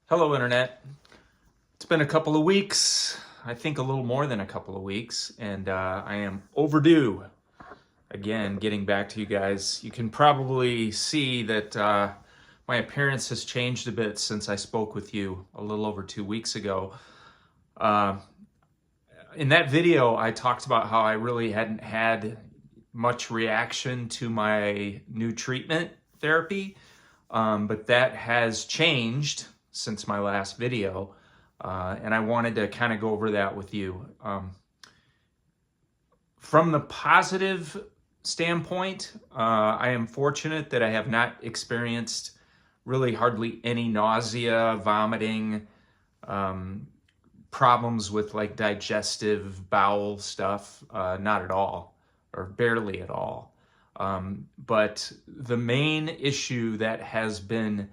Hello, Internet. It's been a couple of weeks, I think a little more than a couple of weeks, and I am overdue. Again, getting back to you guys. You can probably see that my appearance has changed a bit since I spoke with you a little over 2 weeks ago. Uh, in that video, I talked about how I really hadn't had much reaction to my new treatment therapy, but that has changed since my last video, and I wanted to kind of go over that with you. From the positive standpoint, I am fortunate that I have not experienced really hardly any nausea, vomiting, problems with like digestive bowel stuff, not at all, or barely at all. But the main issue that has been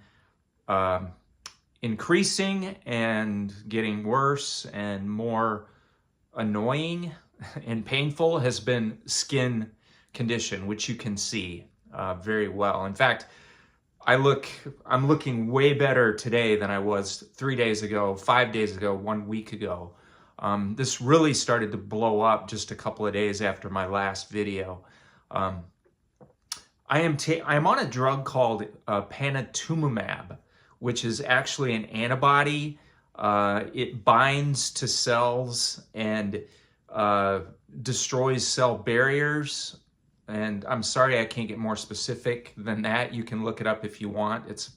increasing and getting worse and more annoying and painful has been skin condition, which you can see very well. In fact, I'm looking way better today than I was 3 days ago, 5 days ago, 1 week ago. This really started to blow up just a couple of days after my last video. I am on a drug called panitumumab, which is actually an antibody. It binds to cells and destroys cell barriers. And I'm sorry I can't get more specific than that. You can look it up if you want. It's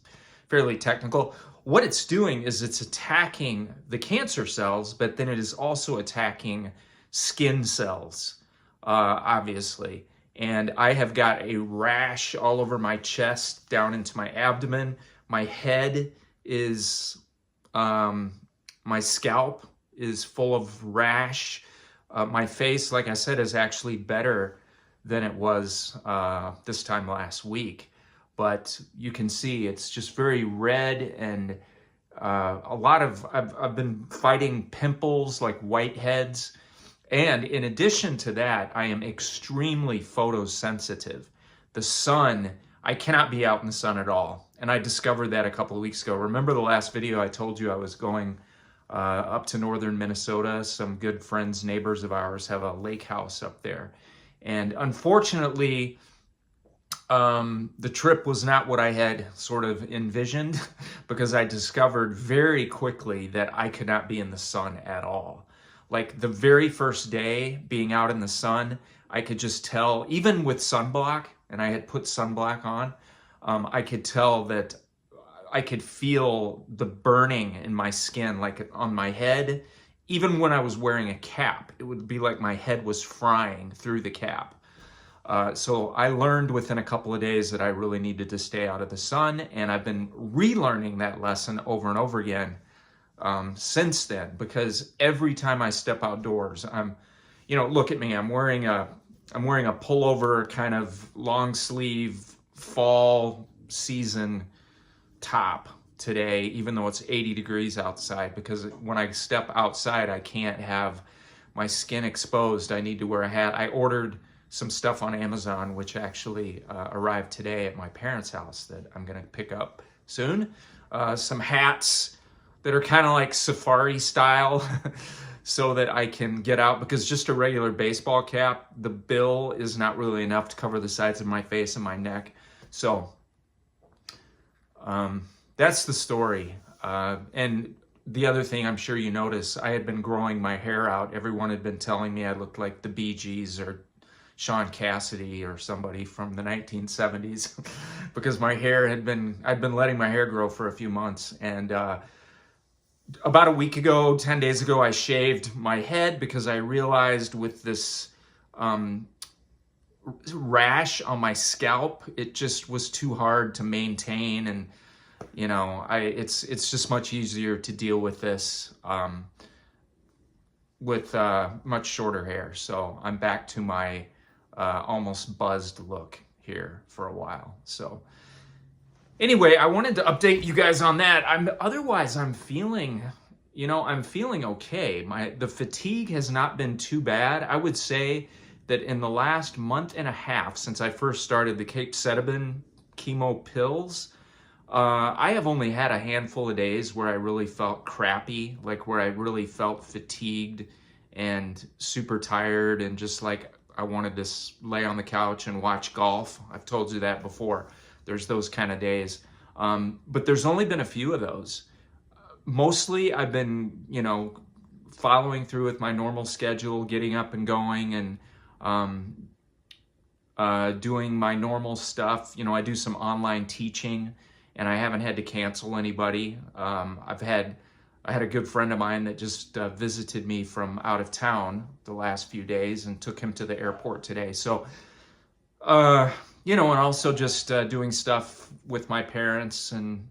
fairly technical. What it's doing is it's attacking the cancer cells, but then it is also attacking skin cells, obviously. And I have got a rash all over my chest, down into my abdomen. My head is, my scalp is full of rash. My face, like I said, is actually better than it was this time last week. But you can see it's just very red, and I've been fighting pimples like whiteheads. And in addition to that, I am extremely photosensitive. The sun, I cannot be out in the sun at all. And I discovered that a couple of weeks ago. Remember the last video I told you I was going up to northern Minnesota? Some good friends, neighbors of ours have a lake house up there. And unfortunately, the trip was not what I had sort of envisioned, because I discovered very quickly that I could not be in the sun at all. Like the very first day being out in the sun, I could just tell, even with sunblock, and I had put sunblock on, I could tell that I could feel the burning in my skin, like on my head. Even when I was wearing a cap, it would be like my head was frying through the cap. So I learned within a couple of days that I really needed to stay out of the sun, and I've been relearning that lesson over and over again since then, because every time I step outdoors, look at me, I'm wearing a pullover, kind of long sleeve fall season top today, even though it's 80 degrees outside, because when I step outside, I can't have my skin exposed. I need to wear a hat. I ordered some stuff on Amazon, which actually arrived today at my parents' house that I'm gonna pick up soon. Some hats that are kind of like safari style so that I can get out, because just a regular baseball cap, the bill is not really enough to cover the sides of my face and my neck. So that's the story. And the other thing I'm sure you notice, I had been growing my hair out. Everyone had been telling me I looked like the Bee Gees or Sean Cassidy or somebody from the 1970s because my hair I'd been letting my hair grow for a few months. And about a week ago, 10 days ago, I shaved my head because I realized with this rash on my scalp, it just was too hard to maintain. And it's just much easier to deal with this with much shorter hair. So I'm back to my almost buzzed look here for a while. So anyway, I wanted to update you guys on that. I'm feeling okay. The fatigue has not been too bad. I would say that in the last month and a half since I first started the capecitabine chemo pills, I have only had a handful of days where I really felt crappy, like where I really felt fatigued and super tired and just like I wanted to lay on the couch and watch golf. I've told you that before. There's those kind of days. But there's only been a few of those. Mostly I've been, following through with my normal schedule, getting up and going and doing my normal stuff. I do some online teaching and I haven't had to cancel anybody. I had a good friend of mine that just visited me from out of town the last few days and took him to the airport today. So, and also just doing stuff with my parents and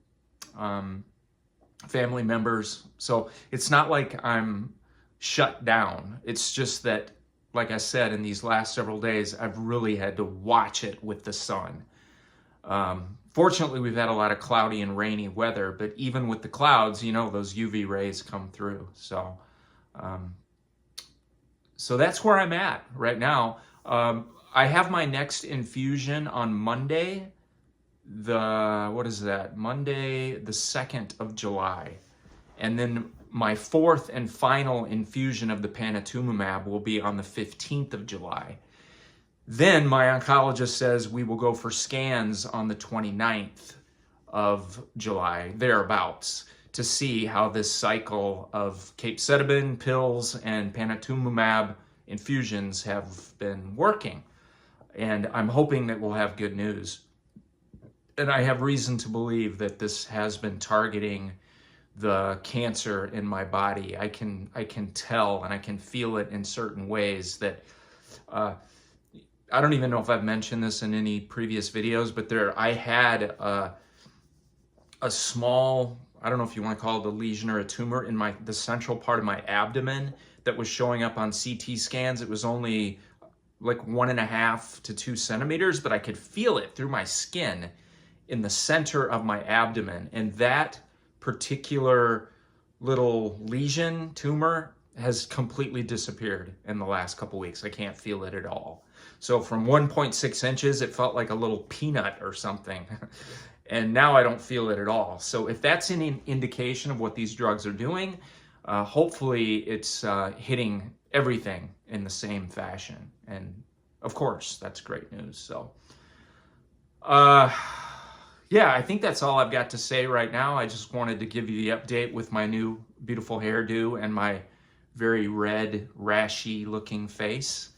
family members. So it's not like I'm shut down. It's just that, like I said, in these last several days, I've really had to watch it with the sun. Fortunately, we've had a lot of cloudy and rainy weather, but even with the clouds, those UV rays come through. So, so that's where I'm at right now. I have my next infusion on Monday, Monday, the 2nd of July. And then my 4th and final infusion of the panitumumab will be on the 15th of July. Then my oncologist says we will go for scans on the 29th of July, thereabouts, to see how this cycle of capecitabine pills and panitumumab infusions have been working. And I'm hoping that we'll have good news. And I have reason to believe that this has been targeting the cancer in my body. I can tell and I can feel it in certain ways that I don't even know if I've mentioned this in any previous videos, but I had a small, I don't know if you want to call it a lesion or a tumor in the central part of my abdomen that was showing up on CT scans. It was only like 1.5 to 2 centimeters, but I could feel it through my skin in the center of my abdomen. And that particular little lesion, tumor, has completely disappeared in the last couple weeks. I can't feel it at all. So from 1.6 inches, it felt like a little peanut or something. And now I don't feel it at all. So if that's an indication of what these drugs are doing, hopefully it's hitting everything in the same fashion. And of course, that's great news. So, yeah, I think that's all I've got to say right now. I just wanted to give you the update with my new beautiful hairdo and my very red, rashy looking face.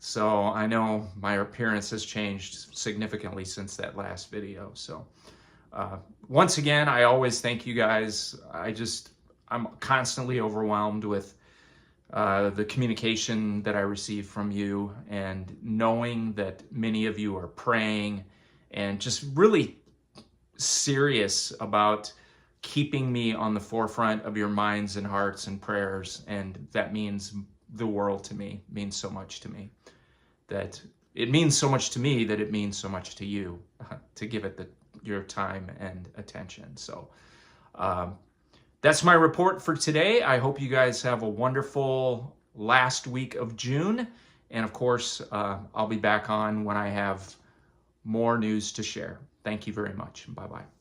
So I know my appearance has changed significantly since that last video. So once again, I always thank you guys. I'm constantly overwhelmed with the communication that I receive from you, and knowing that many of you are praying and just really serious about keeping me on the forefront of your minds and hearts and prayers. And that means the world to me, means so much to me. That it means so much to me that it means so much to you to give it your time and attention. So that's my report for today. I hope you guys have a wonderful last week of June. And of course, I'll be back on when I have more news to share. Thank you very much. Bye-bye.